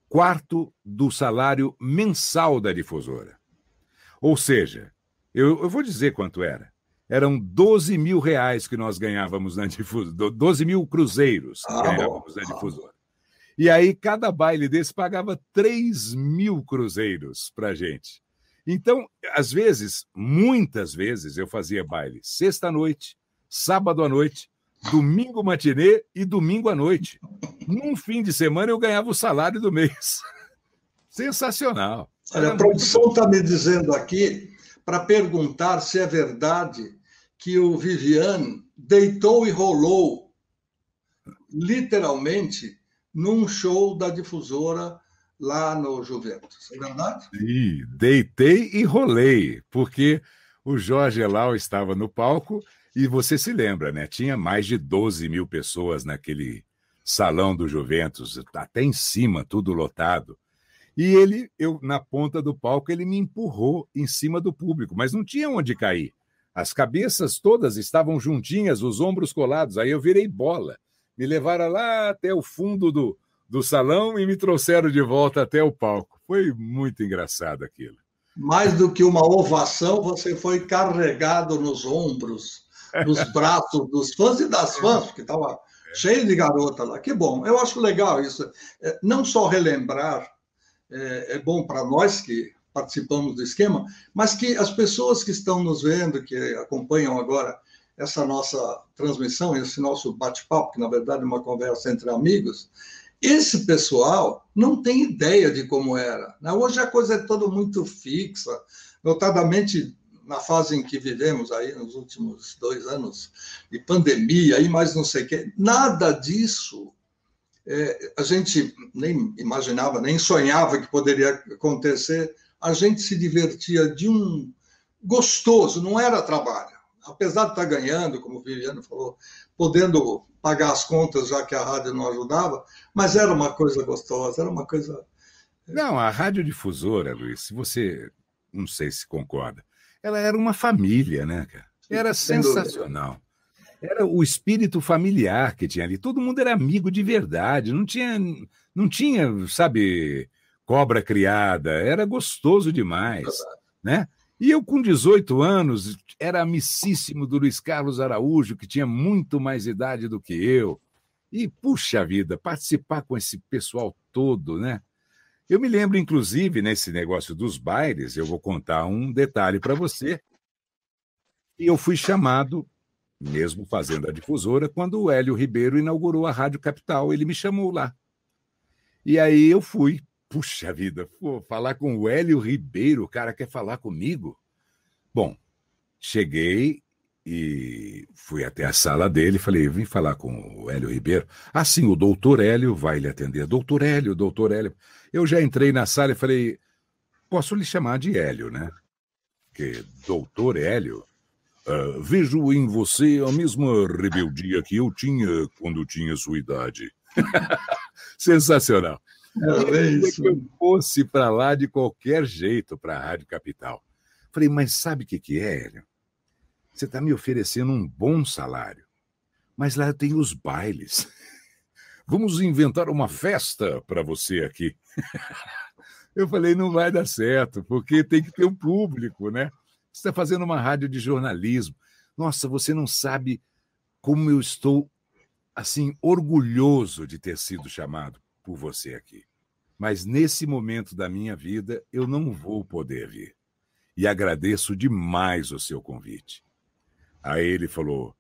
quarto do salário mensal da difusora. Ou seja, eu vou dizer quanto era. Eram 12 mil reais que nós ganhávamos na difusora, 12 mil cruzeiros que ganhávamos na difusora. E aí, cada baile desse pagava 3 mil cruzeiros para a gente. Então, às vezes, muitas vezes, eu fazia baile sexta-noite, sábado à noite, domingo matinê e domingo à noite. Num fim de semana, eu ganhava o salário do mês. Sensacional. Olha, a produção está me dizendo aqui para perguntar se é verdade que o Viviane deitou e rolou, literalmente, num show da difusora lá no Juventus. É verdade? Sim, deitei e rolei, porque o Jorge Elau estava no palco e você se lembra, né? Tinha mais de 12 mil pessoas naquele salão do Juventus, até em cima, tudo lotado. E eu na ponta do palco, ele me empurrou em cima do público, mas não tinha onde cair. As cabeças todas estavam juntinhas, os ombros colados. Aí eu virei bola. Me levaram lá até o fundo do salão e me trouxeram de volta até o palco. Foi muito engraçado aquilo. Mais do que uma ovação, você foi carregado nos ombros, nos braços dos fãs e das fãs, porque estava cheio de garota lá. Que bom, eu acho legal isso. Não só relembrar, é bom para nós que participamos do esquema, mas que as pessoas que estão nos vendo, que acompanham agora essa nossa transmissão, esse nosso bate-papo, que na verdade é uma conversa entre amigos, esse pessoal não tem ideia de como era, né? Hoje a coisa é toda muito fixa, notadamente na fase em que vivemos aí nos últimos 2 anos de pandemia e mais não sei o quê. Nada disso a gente nem imaginava, nem sonhava que poderia acontecer. A gente se divertia de um gostoso, não era trabalho. Apesar de estar ganhando, como o Viviane falou, podendo pagar as contas, já que a rádio não ajudava, mas era uma coisa gostosa, era uma coisa... Não, a radiodifusora, Luiz, se você, não sei se concorda, ela era uma família, né, cara? Era sensacional. Era o espírito familiar que tinha ali. Todo mundo era amigo de verdade. Não tinha, sabe, cobra criada. Era gostoso demais, né? E eu, com 18 anos, era amicíssimo do Luiz Carlos Araújo, que tinha muito mais idade do que eu. E, puxa vida, participar com esse pessoal todo, né? Eu me lembro, inclusive, nesse negócio dos bailes, eu vou contar um detalhe para você. E eu fui chamado, mesmo fazendo a difusora, quando o Hélio Ribeiro inaugurou a Rádio Capital. Ele me chamou lá. E aí eu fui. Puxa vida, falar com o Hélio Ribeiro, o cara quer falar comigo? Bom, cheguei e fui até a sala dele, falei, vim falar com o Hélio Ribeiro. Ah, sim, o doutor Hélio vai lhe atender. Doutor Hélio, doutor Hélio. Eu já entrei na sala e falei, posso lhe chamar de Hélio, né? Porque doutor Hélio, vejo em você a mesma rebeldia que eu tinha quando tinha sua idade. Sensacional. Que eu fosse para lá de qualquer jeito, para a Rádio Capital. Falei, mas sabe o que é, Hélio? Você está me oferecendo um bom salário, mas lá tem os bailes. Vamos inventar uma festa para você aqui. Eu falei, não vai dar certo, porque tem que ter um público, né? Você está fazendo uma rádio de jornalismo. Nossa, você não sabe como eu estou, assim, orgulhoso de ter sido chamado por você aqui. Mas nesse momento da minha vida, eu não vou poder vir. E agradeço demais o seu convite. Aí ele falou,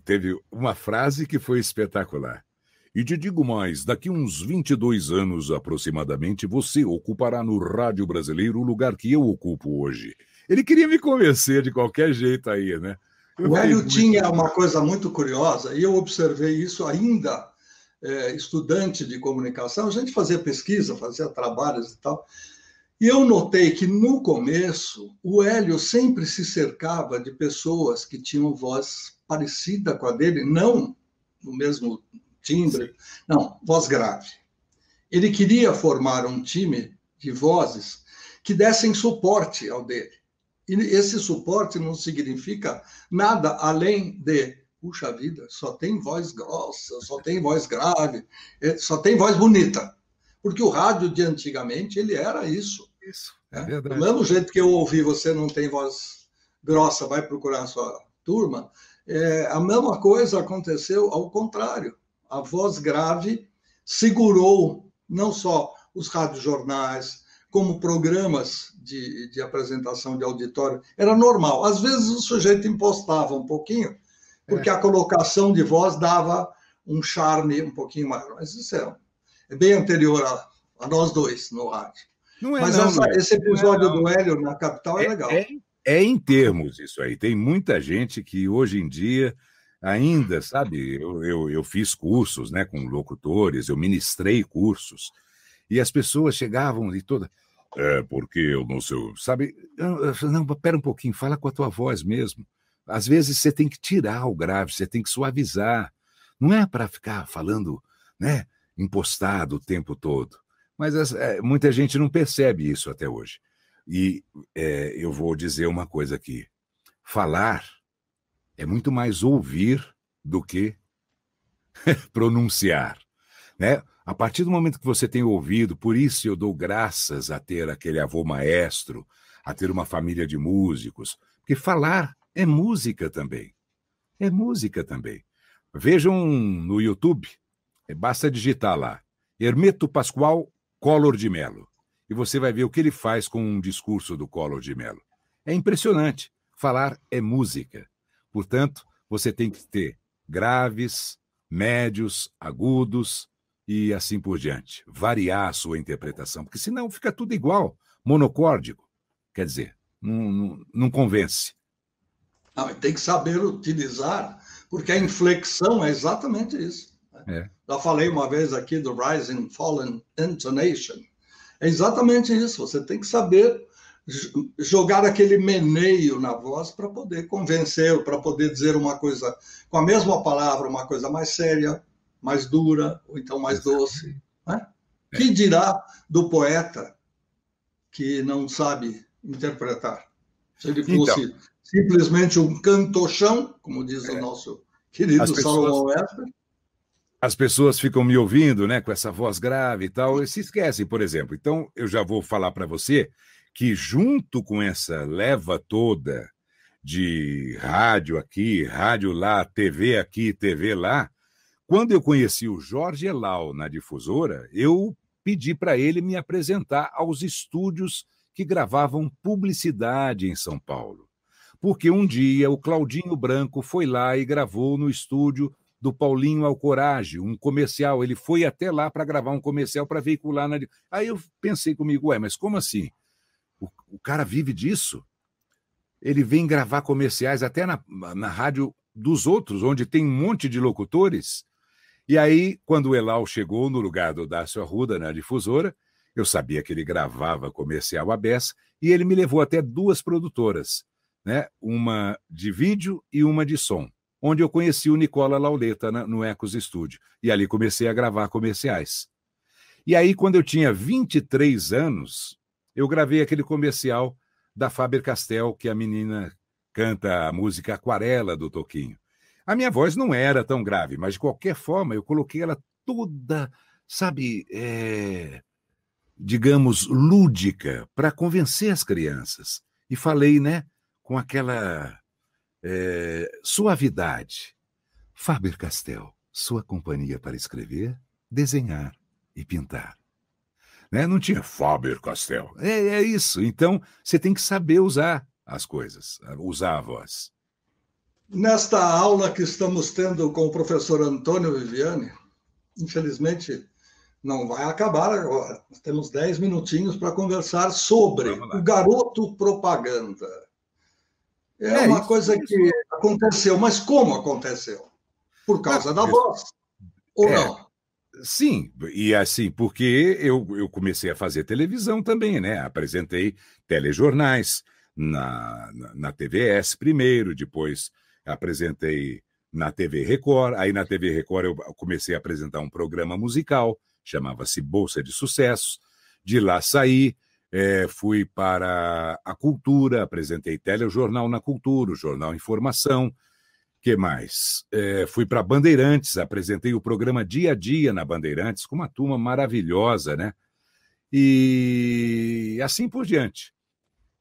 teve uma frase que foi espetacular. E te digo mais, daqui uns 22 anos aproximadamente, você ocupará no rádio brasileiro o lugar que eu ocupo hoje. Ele queria me convencer de qualquer jeito aí, né? O Hélio tinha uma coisa muito curiosa, e eu observei isso ainda estudante de comunicação, a gente fazia pesquisa, fazia trabalhos e tal, e eu notei que no começo o Hélio sempre se cercava de pessoas que tinham voz parecida com a dele, não no mesmo timbre, não, voz grave. Ele queria formar um time de vozes que dessem suporte ao dele. E esse suporte não significa nada além de, puxa vida, só tem voz grossa, só tem voz grave, só tem voz bonita. Porque o rádio de antigamente, ele era isso. Isso, é né? Verdade. Do mesmo jeito que eu ouvi Você Não Tem Voz Grossa, vai procurar a sua turma, a mesma coisa aconteceu ao contrário. A voz grave segurou não só os radiojornais, como programas de apresentação de auditório. Era normal. Às vezes o sujeito impostava um pouquinho, porque a colocação de voz dava um charme um pouquinho maior. Mas isso é bem anterior a nós dois no rádio. Não é, Mas não, Luiz. esse episódio Não, não. do Hélio na capital é legal. É em termos isso aí. Tem muita gente que hoje em dia ainda, sabe, eu fiz cursos, né, com locutores, eu ministrei cursos, e as pessoas chegavam e toda, porque eu não sei, sabe, não, pera um pouquinho, fala com a tua voz mesmo. Às vezes você tem que tirar o grave, você tem que suavizar. Não é para ficar falando, né, impostado o tempo todo. Mas muita gente não percebe isso até hoje. E eu vou dizer uma coisa aqui. Falar é muito mais ouvir do que pronunciar, né? A partir do momento que você tem ouvido, por isso eu dou graças a ter aquele avô maestro, a ter uma família de músicos, porque falar é música também. É música também. Vejam no YouTube, basta digitar lá, Hermeto Pascoal Collor de Mello, e você vai ver o que ele faz com um discurso do Collor de Mello. É impressionante. Falar é música. Portanto, você tem que ter graves, médios, agudos e assim por diante. Variar a sua interpretação, porque senão fica tudo igual, monocórdico. Quer dizer, não convence. Não, tem que saber utilizar, porque a inflexão é exatamente isso. Já falei uma vez aqui do Rising Fallen Intonation. É exatamente isso. Você tem que saber jogar aquele meneio na voz para poder convencer, para poder dizer uma coisa com a mesma palavra, uma coisa mais séria, mais dura, ou então mais doce. Né? Que dirá do poeta que não sabe interpretar? Se ele fosse simplesmente um cantochão, como diz o nosso querido Salomão Esper. As pessoas ficam me ouvindo, né, com essa voz grave e tal, e se esquecem, por exemplo. Então, eu já vou falar para você que junto com essa leva toda de rádio aqui, rádio lá, TV aqui, TV lá, quando eu conheci o Jorge Elal na difusora, eu pedi para ele me apresentar aos estúdios que gravavam publicidade em São Paulo. Porque um dia o Claudinho Branco foi lá e gravou no estúdio do Paulinho Alcorage, um comercial. Ele foi até lá para gravar um comercial para veicular na... Aí eu pensei comigo, mas como assim? O cara vive disso? Ele vem gravar comerciais até na rádio dos outros, onde tem um monte de locutores. E aí, quando o Elal chegou no lugar do Dácio Arruda, na difusora, eu sabia que ele gravava comercial à beça, e ele me levou até 2 produtoras, né? Uma de vídeo e uma de som, onde eu conheci o Nicola Lauleta no Ecos Studio. E ali comecei a gravar comerciais. E aí, quando eu tinha 23 anos, eu gravei aquele comercial da Faber-Castell, que a menina canta a música Aquarela do Toquinho. A minha voz não era tão grave, mas de qualquer forma eu coloquei ela toda, sabe, digamos, lúdica, para convencer as crianças. E falei, né, com aquela suavidade. Faber-Castell, sua companhia para escrever, desenhar e pintar. Né? Não tinha Faber-Castell. É isso. Então, você tem que saber usar as coisas, usar a voz. Nesta aula que estamos tendo com o professor Antônio Viviani, infelizmente não vai acabar agora. Nós temos 10 minutinhos para conversar sobre o garoto propaganda. É uma coisa que aconteceu, mas como aconteceu? Por causa da voz, ou não? Sim, e assim, porque eu comecei a fazer televisão também, né? Apresentei telejornais na TVS primeiro, depois apresentei na TV Record, aí na TV Record eu comecei a apresentar um programa musical, chamava-se Bolsa de Sucessos, de lá saí, fui para a Cultura, apresentei telejornal na Cultura, o Jornal Informação, Que mais? Fui para Bandeirantes, apresentei o programa Dia a Dia na Bandeirantes, com uma turma maravilhosa, né? E assim por diante.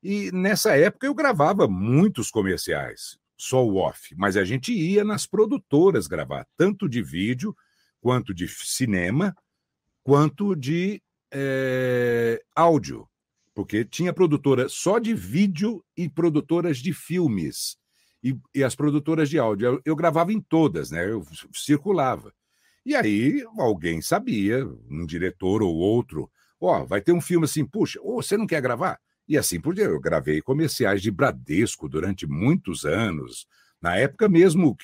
E nessa época eu gravava muitos comerciais, só o off, mas a gente ia nas produtoras gravar, tanto de vídeo, quanto de cinema, quanto de áudio, porque tinha produtora só de vídeo e produtoras de filmes. E as produtoras de áudio, eu gravava em todas, né? Eu circulava. E aí alguém sabia, um diretor ou outro, vai ter um filme assim, puxa, você não quer gravar? E assim por diante. Eu gravei comerciais de Bradesco durante muitos anos, na época mesmo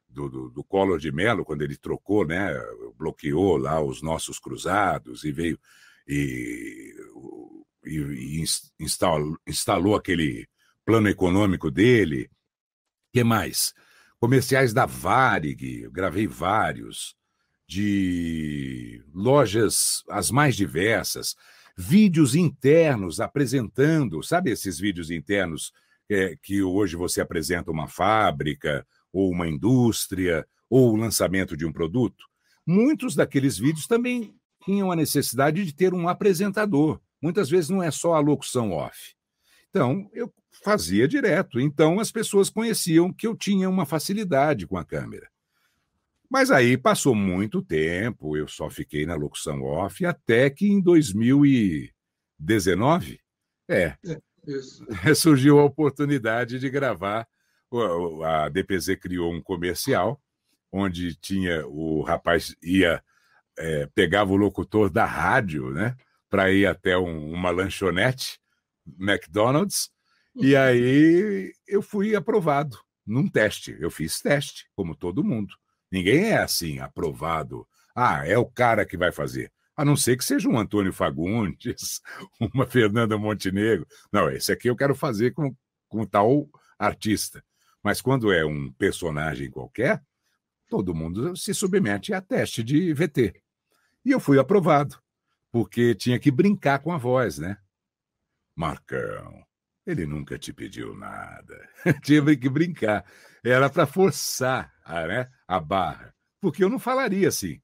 do Collor de Mello, quando ele trocou, né? Bloqueou lá os nossos cruzados e veio e instalou aquele plano econômico dele. Que mais? Comerciais da Varig, eu gravei vários, de lojas as mais diversas, vídeos internos apresentando, sabe esses vídeos internos que hoje você apresenta uma fábrica, ou uma indústria, ou o lançamento de um produto? Muitos daqueles vídeos também tinham a necessidade de ter um apresentador. Muitas vezes não é só a locução off. Então, eu fazia direto. Então, as pessoas conheciam que eu tinha uma facilidade com a câmera. Mas aí passou muito tempo, eu só fiquei na locução off, até que em 2019, surgiu a oportunidade de gravar. A DPZ criou um comercial, onde tinha o rapaz pegava o locutor da rádio, né, para ir até uma lanchonete, McDonald's, e aí eu fui aprovado num teste. Eu fiz teste, como todo mundo. Ninguém é assim, aprovado. É o cara que vai fazer. A não ser que seja um Antônio Fagundes, uma Fernanda Montenegro. Não, esse aqui eu quero fazer com tal artista. Mas quando é um personagem qualquer, todo mundo se submete a teste de VT. E eu fui aprovado, porque tinha que brincar com a voz, né? Marcão, ele nunca te pediu nada. Tive que brincar. Era para forçar a barra, porque eu não falaria assim.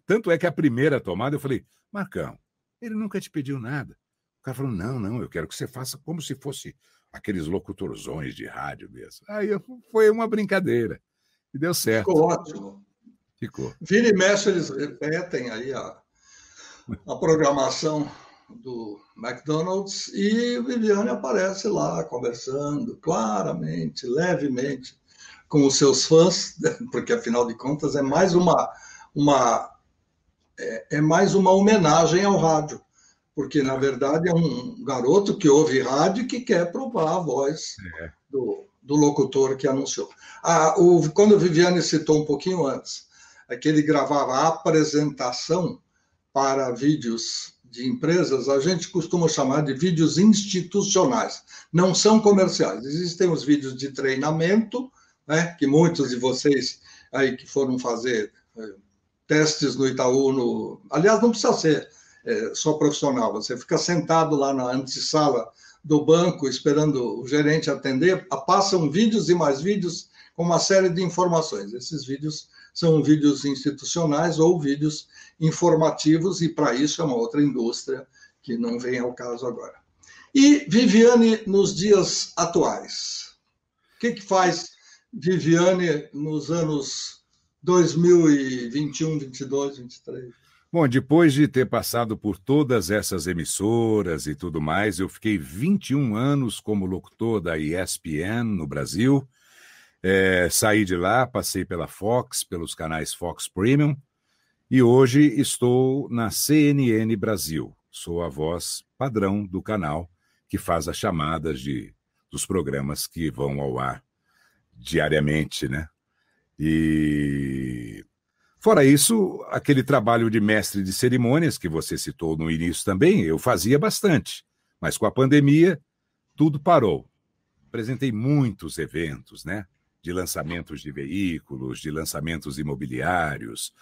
Tanto é que a primeira tomada eu falei, Marcão, ele nunca te pediu nada. O cara falou, não, eu quero que você faça como se fosse aqueles locutorzões de rádio mesmo. Aí foi uma brincadeira. E deu certo. Ficou ótimo. Ficou. Vira e mexe, eles repetem aí a programação do McDonald's e o Viviane aparece lá conversando claramente, levemente com os seus fãs, porque afinal de contas é mais uma homenagem ao rádio, porque na verdade é um garoto que ouve rádio e que quer provar a voz do locutor que anunciou. Quando o Viviane citou um pouquinho antes, é que ele gravava a apresentação para vídeos de empresas, a gente costuma chamar de vídeos institucionais. Não são comerciais. Existem os vídeos de treinamento, né, que muitos de vocês aí que foram fazer testes no Itaú, aliás, não precisa ser só profissional, você fica sentado lá na antessala do banco esperando o gerente atender, passam vídeos e mais vídeos com uma série de informações. Esses vídeos são vídeos institucionais ou vídeos informativos, e para isso é uma outra indústria que não vem ao caso agora. E Viviane nos dias atuais. O que faz Viviane nos anos 2021, 22, 23? Bom, depois de ter passado por todas essas emissoras e tudo mais, eu fiquei 21 anos como locutor da ESPN no Brasil. Saí de lá, passei pela Fox, pelos canais Fox Premium, e hoje estou na CNN Brasil. Sou a voz padrão do canal, que faz as chamadas dos programas que vão ao ar diariamente, né? E fora isso, aquele trabalho de mestre de cerimônias que você citou no início também, eu fazia bastante, mas com a pandemia tudo parou. Apresentei muitos eventos, né? De lançamentos de veículos, de lançamentos imobiliários.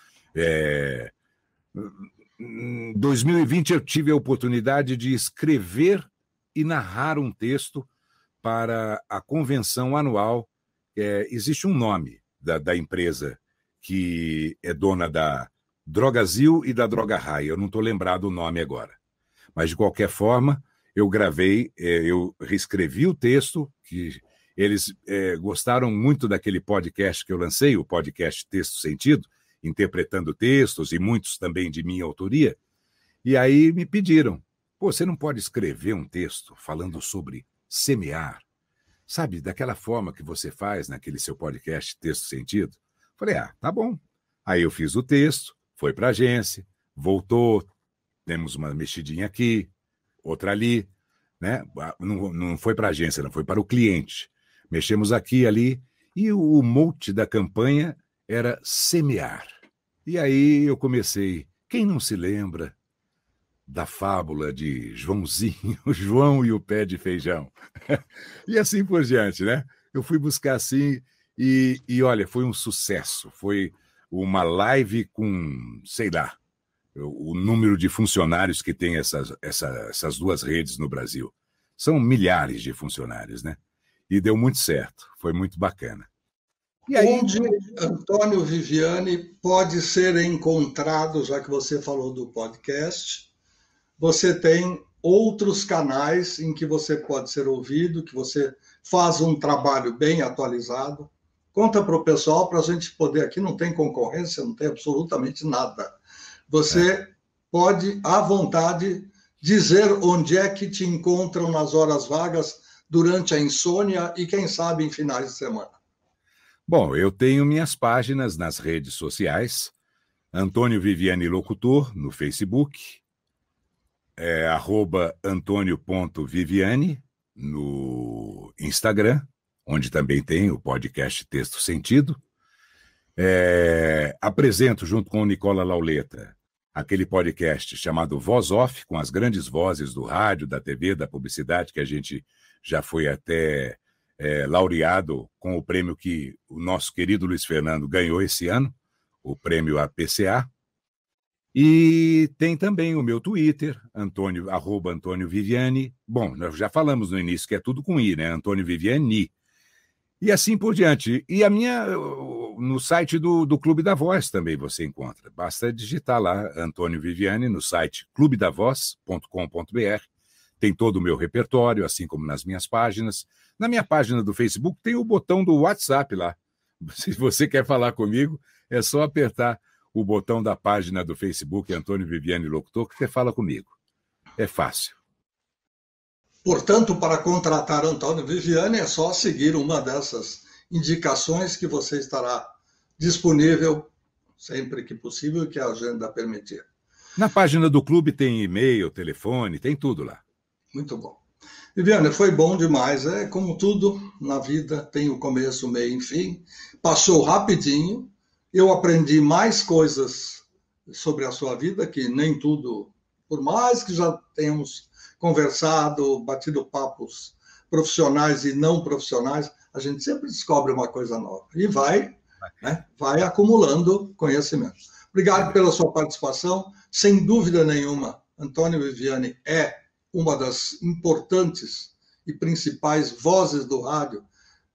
Em 2020 eu tive a oportunidade de escrever e narrar um texto para a convenção anual existe um nome da empresa que é dona da Drogazil e da Droga Raia. Eu não estou lembrado o nome agora. Mas, de qualquer forma, eu gravei, eu reescrevi o texto, que eles gostaram muito daquele podcast que eu lancei, o podcast Texto Sentido, interpretando textos, e muitos também de minha autoria. E aí me pediram, você não pode escrever um texto falando sobre semear? Sabe, daquela forma que você faz naquele seu podcast Texto Sentido? Falei, tá bom. Aí eu fiz o texto, foi para a agência, voltou, temos uma mexidinha aqui, outra ali, né? Não foi para a agência, não, foi para o cliente. Mexemos aqui e ali, e o mote da campanha era semear. E aí eu comecei, quem não se lembra da fábula de Joãozinho, o João e o pé de feijão? E assim por diante, né? Eu fui buscar assim, e olha, foi um sucesso. Foi uma live com, sei lá, o número de funcionários que tem essas duas redes no Brasil. São milhares de funcionários, né? E deu muito certo, foi muito bacana. E aí, onde Antônio Viviani pode ser encontrado, já que você falou do podcast, você tem outros canais em que você pode ser ouvido, que você faz um trabalho bem atualizado. Conta para o pessoal, para a gente poder, aqui não tem concorrência, não tem absolutamente nada. Você pode, à vontade, dizer onde é que te encontram nas horas vagas, durante a insônia e, quem sabe, em finais de semana. Bom, eu tenho minhas páginas nas redes sociais, Antônio Viviani Locutor, no Facebook, @Antônio.Viviani, no Instagram, onde também tem o podcast Texto Sentido. Apresento, junto com o Nicola Lauleta, aquele podcast chamado Voz Off, com as grandes vozes do rádio, da TV, da publicidade, que a gente já foi até laureado com o prêmio que o nosso querido Luiz Fernando ganhou esse ano, o prêmio APCA. E tem também o meu Twitter, @Antônio Viviani. Bom, nós já falamos no início que é tudo com I, né? Antônio Viviani. E assim por diante. E no site do Clube da Voz também você encontra. Basta digitar lá, Antônio Viviani, no site clubedavoz.com.br. Tem todo o meu repertório, assim como nas minhas páginas. Na minha página do Facebook tem o botão do WhatsApp lá. Se você quer falar comigo, é só apertar o botão da página do Facebook, Antônio Viviani Locutor, que você fala comigo. É fácil. Portanto, para contratar Antônio Viviani, é só seguir uma dessas indicações que você estará disponível sempre que possível e que a agenda permitir. Na página do clube tem e-mail, telefone, tem tudo lá. Muito bom. Viviane, foi bom demais. Como tudo na vida, tem o começo, o meio e fim. Passou rapidinho. Eu aprendi mais coisas sobre a sua vida, que nem tudo, por mais que já tenhamos conversado, batido papos profissionais e não profissionais, a gente sempre descobre uma coisa nova. E vai acumulando conhecimento. Obrigado pela sua participação. Sem dúvida nenhuma, Antônio Viviani é uma das importantes e principais vozes do rádio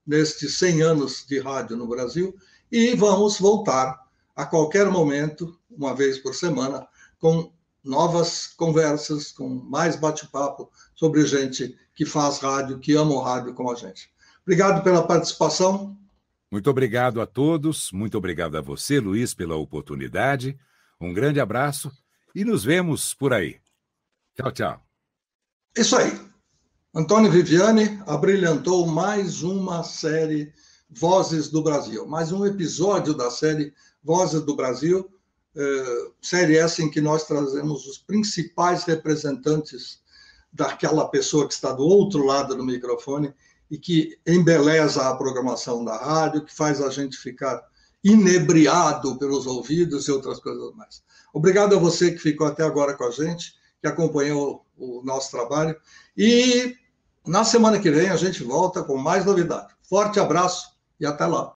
nestes 100 anos de rádio no Brasil, e vamos voltar a qualquer momento, uma vez por semana, com novas conversas, com mais bate-papo sobre gente que faz rádio, que ama o rádio como a gente. Obrigado pela participação. Muito obrigado a todos, muito obrigado a você, Luiz, pela oportunidade. Um grande abraço e nos vemos por aí. Tchau, tchau. Isso aí. Antônio Viviani abrilhantou mais uma série Vozes do Brasil, mais um episódio da série Vozes do Brasil, série essa em que nós trazemos os principais representantes daquela pessoa que está do outro lado do microfone e que embeleza a programação da rádio, que faz a gente ficar inebriado pelos ouvidos e outras coisas mais. Obrigado a você que ficou até agora com a gente, que acompanhou o nosso trabalho. E na semana que vem a gente volta com mais novidade. Forte abraço e até lá.